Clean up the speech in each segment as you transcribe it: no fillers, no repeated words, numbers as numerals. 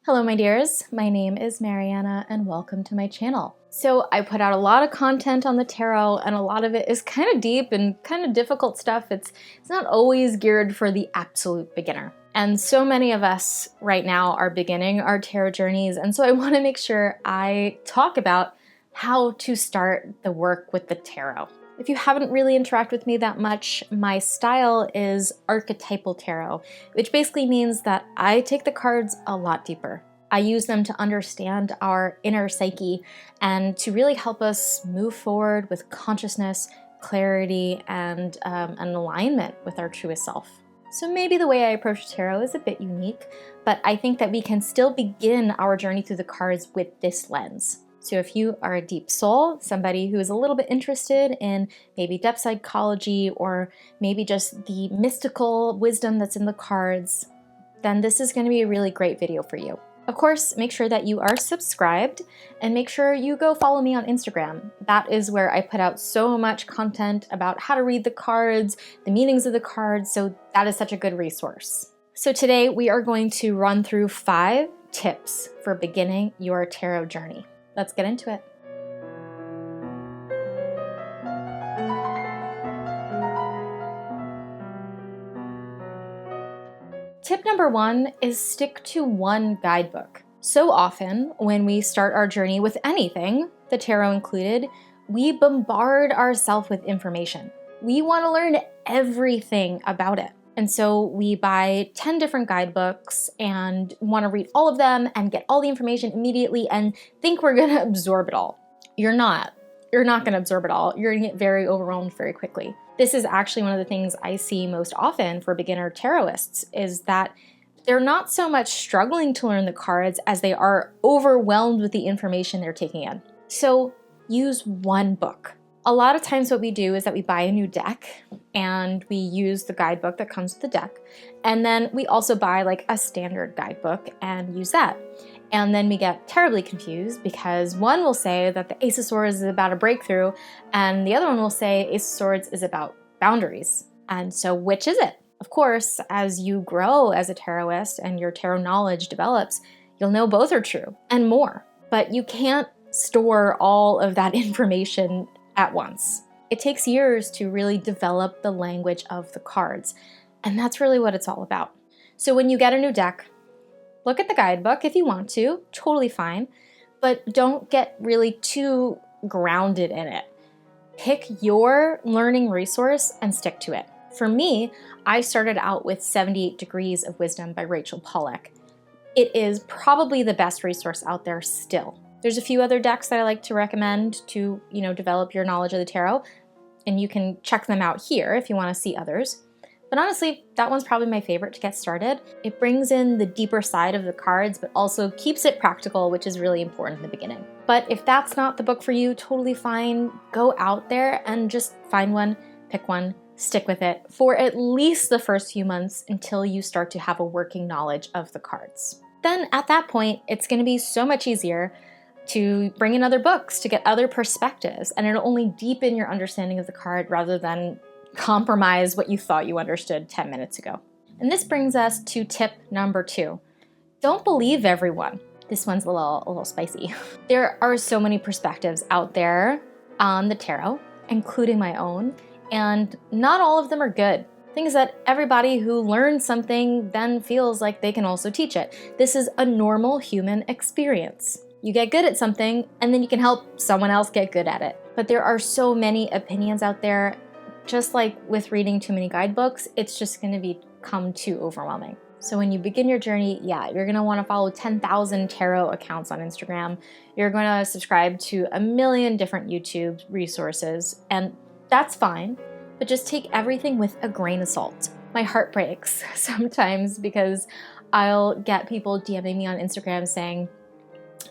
Hello my dears, my name is Mariana and welcome to my channel. So I put out a lot of content on the tarot and a lot of it is kind of deep and kind of difficult stuff. It's not always geared for the absolute beginner. And so many of us right now are beginning our tarot journeys, and so I want to make sure I talk about how to start the work with the tarot. If you haven't really interacted with me that much, my style is archetypal tarot, which basically means that I take the cards a lot deeper. I use them to understand our inner psyche and to really help us move forward with consciousness, clarity, and an alignment with our truest self. So maybe the way I approach tarot is a bit unique, but I think that we can still begin our journey through the cards with this lens. So if you are a deep soul, somebody who is a little bit interested in maybe depth psychology or maybe just the mystical wisdom that's in the cards, then this is going to be a really great video for you. Of course, make sure that you are subscribed and make sure you go follow me on Instagram. That is where I put out so much content about how to read the cards, the meanings of the cards, so that is such a good resource. So today we are going to run through 5 tips for beginning your tarot journey. Let's get into it. Tip number 1 is stick to one guidebook. So often when we start our journey with anything, the tarot included, we bombard ourselves with information. We want to learn everything about it. And so we buy 10 different guidebooks and want to read all of them and get all the information immediately and think we're going to absorb it all. You're not. You're not going to absorb it all. You're going to get very overwhelmed very quickly. This is actually one of the things I see most often for beginner tarotists is that they're not so much struggling to learn the cards as they are overwhelmed with the information they're taking in. So use one book. A lot of times what we do is that we buy a new deck and we use the guidebook that comes with the deck. And then we also buy like a standard guidebook and use that. And then we get terribly confused because one will say that the Ace of Swords is about a breakthrough and the other one will say Ace of Swords is about boundaries. And so which is it? Of course, as you grow as a tarotist and your tarot knowledge develops, you'll know both are true and more. But you can't store all of that information at once. It takes years to really develop the language of the cards, and that's really what it's all about. So when you get a new deck, look at the guidebook if you want to, totally fine, but don't get really too grounded in it. Pick your learning resource and stick to it. For me, I started out with 78 Degrees of Wisdom by Rachel Pollack. It is probably the best resource out there still. There's a few other decks that I like to recommend to, develop your knowledge of the tarot, and you can check them out here if you want to see others. But honestly, that one's probably my favorite to get started. It brings in the deeper side of the cards, but also keeps it practical, which is really important in the beginning. But if that's not the book for you, totally fine. Go out there and just find one, pick one, stick with it for at least the first few months until you start to have a working knowledge of the cards. Then at that point, it's going to be so much easier to bring in other books, to get other perspectives, and it'll only deepen your understanding of the card rather than compromise what you thought you understood 10 minutes ago. And this brings us to tip number 2. Don't believe everyone. This one's a little spicy. There are so many perspectives out there on the tarot, including my own, and not all of them are good. Things that everybody who learns something then feels like they can also teach it. This is a normal human experience. You get good at something, and then you can help someone else get good at it. But there are so many opinions out there. Just like with reading too many guidebooks, it's just going to become too overwhelming. So when you begin your journey, you're going to want to follow 10,000 tarot accounts on Instagram. You're going to subscribe to a million different YouTube resources, and that's fine, but just take everything with a grain of salt. My heart breaks sometimes because I'll get people DMing me on Instagram saying,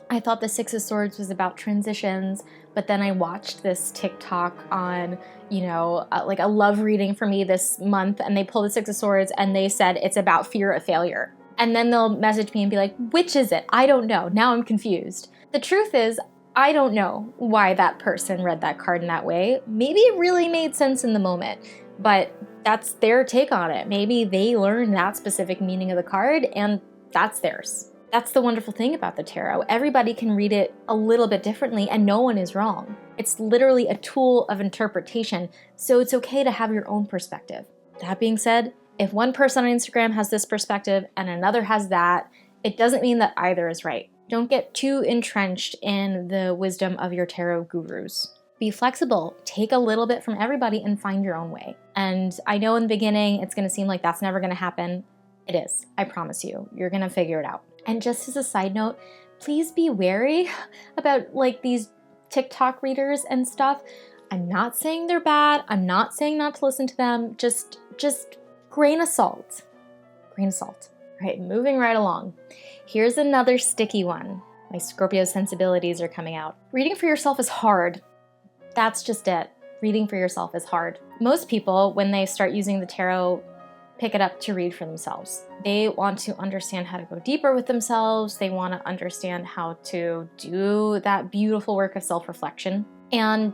I thought the Six of Swords was about transitions, but then I watched this TikTok on, like a love reading for me this month, and they pulled the Six of Swords and they said it's about fear of failure. And then they'll message me and be like, which is it? I don't know. Now I'm confused. The truth is, I don't know why that person read that card in that way. Maybe it really made sense in the moment, but that's their take on it. Maybe they learned that specific meaning of the card and that's theirs. That's the wonderful thing about the tarot. Everybody can read it a little bit differently and no one is wrong. It's literally a tool of interpretation, so it's okay to have your own perspective. That being said, if one person on Instagram has this perspective and another has that, it doesn't mean that either is right. Don't get too entrenched in the wisdom of your tarot gurus. Be flexible, take a little bit from everybody and find your own way. And I know in the beginning it's gonna seem like that's never gonna happen. It is, I promise you. You're gonna figure it out. And just as a side note, please be wary about like these TikTok readers and stuff. I'm not saying they're bad. I'm not saying not to listen to them. Just grain of salt. Grain of salt. All right, moving right along. Here's another sticky one. My Scorpio sensibilities are coming out. Reading for yourself is hard. That's just it. Reading for yourself is hard. Most people, when they start using the tarot, pick it up to read for themselves. They want to understand how to go deeper with themselves. They want to understand how to do that beautiful work of self-reflection. And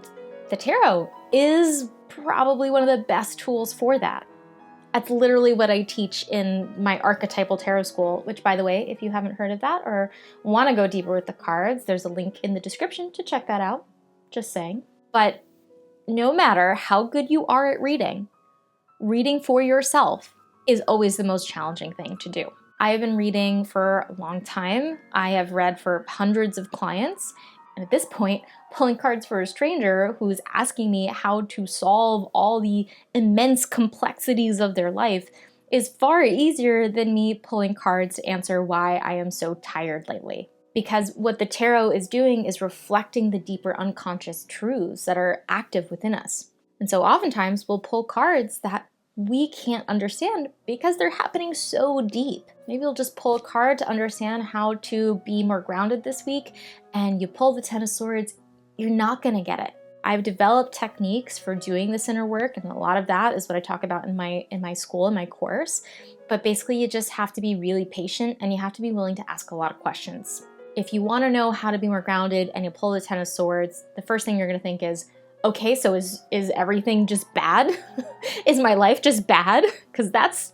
the tarot is probably one of the best tools for that. That's literally what I teach in my archetypal tarot school, which, by the way, if you haven't heard of that or want to go deeper with the cards, there's a link in the description to check that out. Just saying. But no matter how good you are at reading for yourself is always the most challenging thing to do. I have been reading for a long time. I have read for hundreds of clients. And at this point, pulling cards for a stranger who's asking me how to solve all the immense complexities of their life is far easier than me pulling cards to answer why I am so tired lately. Because what the tarot is doing is reflecting the deeper unconscious truths that are active within us. And so oftentimes we'll pull cards that we can't understand because they're happening so deep. Maybe you'll just pull a card to understand how to be more grounded this week, and you pull the Ten of Swords, you're not gonna get it. I've developed techniques for doing this inner work, and a lot of that is what I talk about in my school, in my course. But basically you just have to be really patient and you have to be willing to ask a lot of questions. If you wanna know how to be more grounded and you pull the Ten of Swords, the first thing you're gonna think is, okay, so is everything just bad? Is my life just bad? Because that's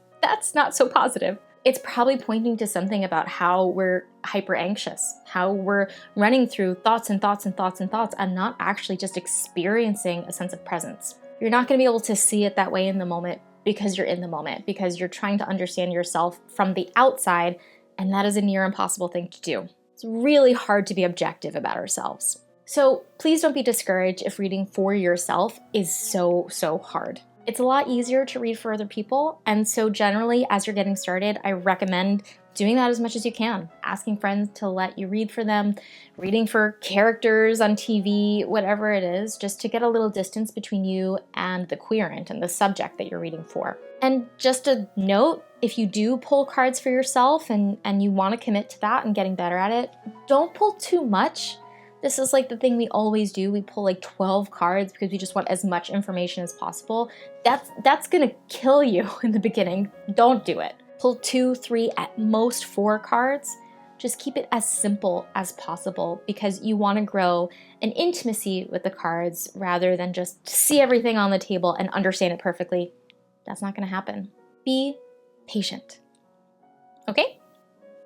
not so positive. It's probably pointing to something about how we're hyper anxious, how we're running through thoughts and thoughts and thoughts and thoughts and not actually just experiencing a sense of presence. You're not going to be able to see it that way in the moment because you're in the moment, because you're trying to understand yourself from the outside, and that is a near impossible thing to do. It's really hard to be objective about ourselves. So please don't be discouraged if reading for yourself is so hard. It's a lot easier to read for other people, and so generally, as you're getting started, I recommend doing that as much as you can. Asking friends to let you read for them, reading for characters on TV, whatever it is, just to get a little distance between you and the querent and the subject that you're reading for. And just a note, if you do pull cards for yourself and you want to commit to that and getting better at it, don't pull too much. This is like the thing we always do. We pull like 12 cards because we just want as much information as possible. That's gonna kill you in the beginning. Don't do it. Pull 2, 3, at most 4 cards. Just keep it as simple as possible because you want to grow an intimacy with the cards rather than just see everything on the table and understand it perfectly. That's not gonna happen. Be patient. Okay?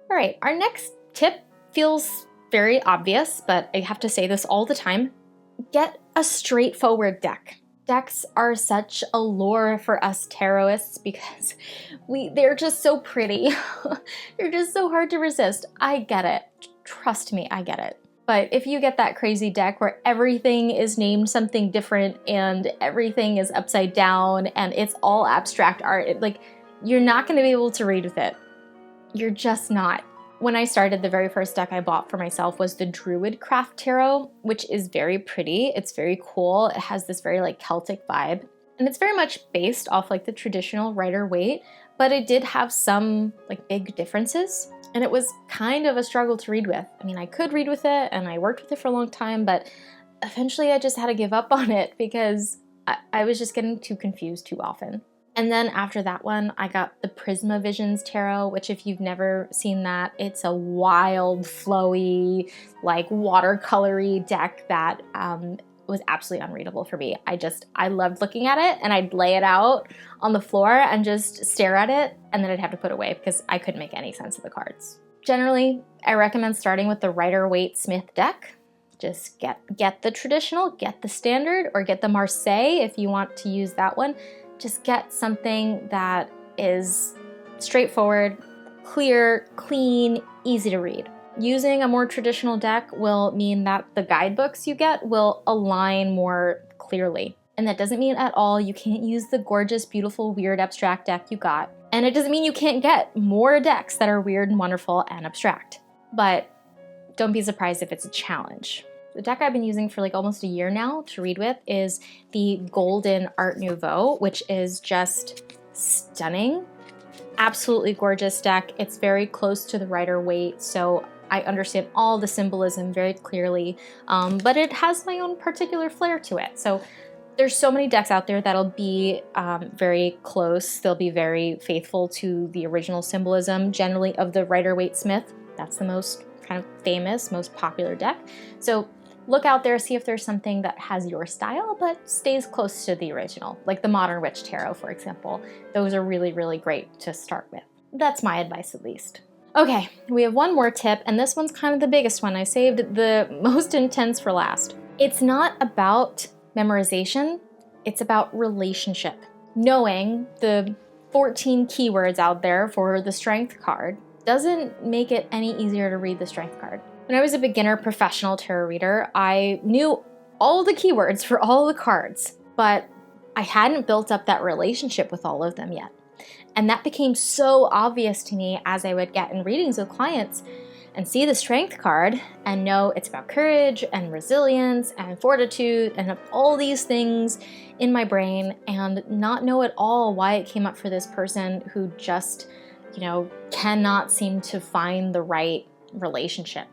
All right, our next tip feels very obvious, but I have to say this all the time. Get a straightforward deck. Decks are such a lure for us tarotists because they're just so pretty. They're just so hard to resist. I get it. Trust me, I get it. But if you get that crazy deck where everything is named something different and everything is upside down and it's all abstract art, you're not going to be able to read with it. You're just not. When I started, the very first deck I bought for myself was the Druid Craft Tarot, which is very pretty. It's very cool. It has this very Celtic vibe. And it's very much based off the traditional Rider-Waite, but it did have some big differences. And it was kind of a struggle to read with. I mean, I could read with it and I worked with it for a long time, but eventually I just had to give up on it because I was just getting too confused too often. And then after that one, I got the Prisma Visions Tarot, which if you've never seen that, it's a wild, flowy, watercolory deck that was absolutely unreadable for me. I loved looking at it and I'd lay it out on the floor and just stare at it and then I'd have to put it away because I couldn't make any sense of the cards. Generally, I recommend starting with the Rider-Waite-Smith deck. Just get the traditional, get the standard, or get the Marseille if you want to use that one. Just get something that is straightforward, clear, clean, easy to read. Using a more traditional deck will mean that the guidebooks you get will align more clearly. And that doesn't mean at all you can't use the gorgeous, beautiful, weird, abstract deck you got. And it doesn't mean you can't get more decks that are weird and wonderful and abstract. But don't be surprised if it's a challenge. The deck I've been using for like almost a year now to read with is the Golden Art Nouveau, which is just stunning. Absolutely gorgeous deck. It's very close to the Rider-Waite, so I understand all the symbolism very clearly, but it has my own particular flair to it. So there's so many decks out there that'll be very close. They'll be very faithful to the original symbolism, generally of the Rider-Waite-Smith. That's the most kind of famous, most popular deck. So look out there, see if there's something that has your style, but stays close to the original, like the Modern Witch Tarot, for example. Those are really, really great to start with. That's my advice, at least. Okay, we have one more tip, and this one's kind of the biggest one. I saved the most intense for last. It's not about memorization, it's about relationship. Knowing the 14 keywords out there for the Strength card doesn't make it any easier to read the Strength card. When I was a beginner professional tarot reader, I knew all the keywords for all the cards, but I hadn't built up that relationship with all of them yet. And that became so obvious to me as I would get in readings with clients and see the Strength card and know it's about courage and resilience and fortitude and all these things in my brain, and not know at all why it came up for this person who just, cannot seem to find the right relationship.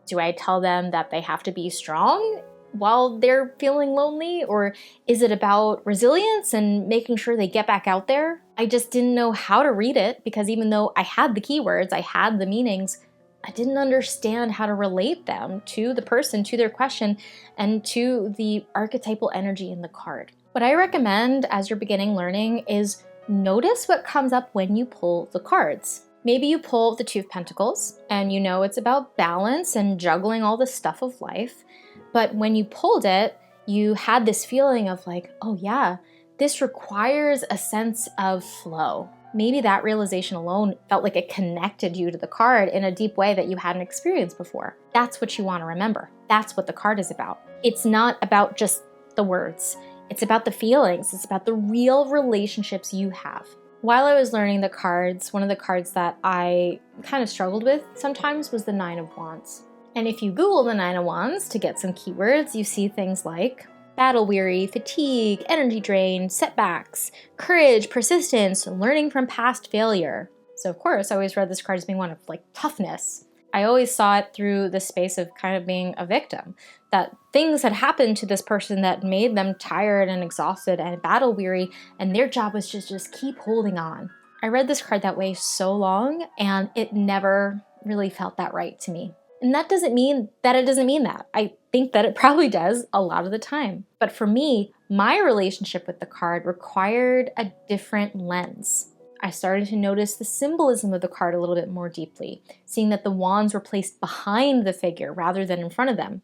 Do I tell them that they have to be strong while they're feeling lonely? Or is it about resilience and making sure they get back out there? I just didn't know how to read it, because even though I had the keywords, I had the meanings, I didn't understand how to relate them to the person, to their question, and to the archetypal energy in the card. What I recommend as you're beginning learning is notice what comes up when you pull the cards. Maybe you pull the Two of Pentacles and you know it's about balance and juggling all the stuff of life. But when you pulled it, you had this feeling of like, oh yeah, this requires a sense of flow. Maybe that realization alone felt like it connected you to the card in a deep way that you hadn't experienced before. That's what you want to remember. That's what the card is about. It's not about just the words. It's about the feelings. It's about the real relationships you have. While I was learning the cards, one of the cards that I kind of struggled with sometimes was the Nine of Wands. And if you Google the Nine of Wands to get some keywords, you see things like battle weary, fatigue, energy drain, setbacks, courage, persistence, learning from past failure. So of course, I always read this card as being one of like toughness. I always saw it through the space of kind of being a victim, that things had happened to this person that made them tired and exhausted and battle weary, and their job was just keep holding on. I read this card that way so long, and it never really felt that right to me. And that doesn't mean that it doesn't mean that. I think that it probably does a lot of the time. But for me, my relationship with the card required a different lens. I started to notice the symbolism of the card a little bit more deeply, seeing that the wands were placed behind the figure rather than in front of them,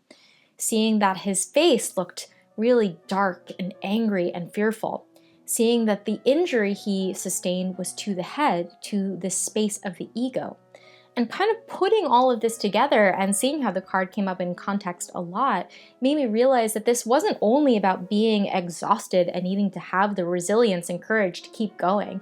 seeing that his face looked really dark and angry and fearful, seeing that the injury he sustained was to the head, to the space of the ego. And kind of putting all of this together and seeing how the card came up in context a lot made me realize that this wasn't only about being exhausted and needing to have the resilience and courage to keep going.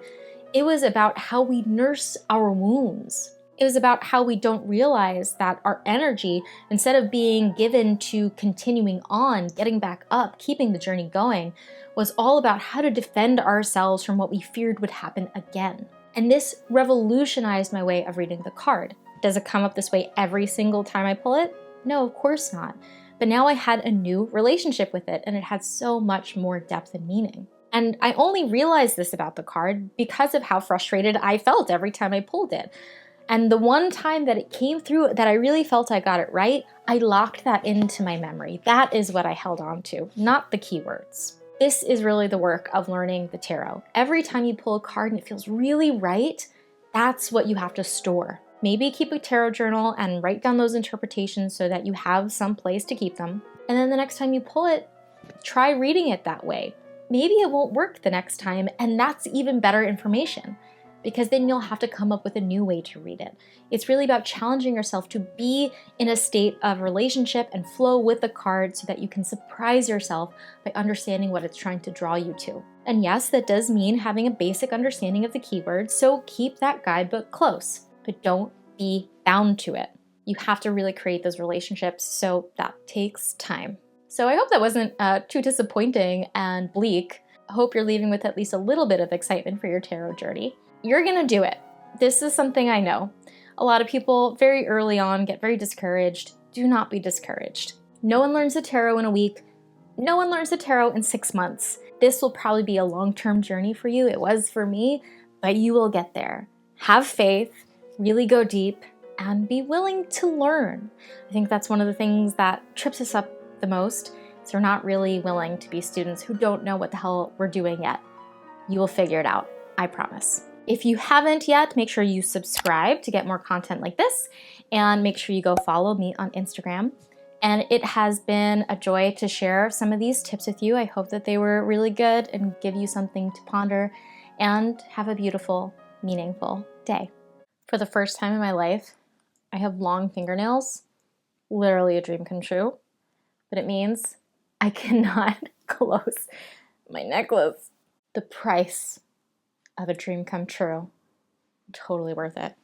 It was about how we nurse our wounds. It was about how we don't realize that our energy, instead of being given to continuing on, getting back up, keeping the journey going, was all about how to defend ourselves from what we feared would happen again. And this revolutionized my way of reading the card. Does it come up this way every single time I pull it? No, of course not. But now I had a new relationship with it, and it had so much more depth and meaning. And I only realized this about the card because of how frustrated I felt every time I pulled it. And the one time that it came through that I really felt I got it right, I locked that into my memory. That is what I held on to, not the keywords. This is really the work of learning the tarot. Every time you pull a card and it feels really right, that's what you have to store. Maybe keep a tarot journal and write down those interpretations so that you have some place to keep them. And then the next time you pull it, try reading it that way. Maybe it won't work the next time, and that's even better information, because then you'll have to come up with a new way to read it. It's really about challenging yourself to be in a state of relationship and flow with the card so that you can surprise yourself by understanding what it's trying to draw you to. And yes, that does mean having a basic understanding of the keywords, so keep that guidebook close, but don't be bound to it. You have to really create those relationships, so that takes time. So I hope that wasn't too disappointing and bleak. I hope you're leaving with at least a little bit of excitement for your tarot journey. You're gonna do it. This is something I know. A lot of people very early on get very discouraged. Do not be discouraged. No one learns the tarot in a week. No one learns the tarot in 6 months. This will probably be a long-term journey for you. It was for me, but you will get there. Have faith, really go deep, and be willing to learn. I think that's one of the things that trips us up the most. So we're not really willing to be students who don't know what the hell we're doing yet. You will figure it out, I promise. If you haven't yet, make sure you subscribe to get more content like this, and make sure you go follow me on Instagram. And it has been a joy to share some of these tips with you. I hope that they were really good and give you something to ponder, and have a beautiful, meaningful day. For the first time in my life, I have long fingernails, literally a dream come true, but it means I cannot close my necklace. The price of a dream come true, totally worth it.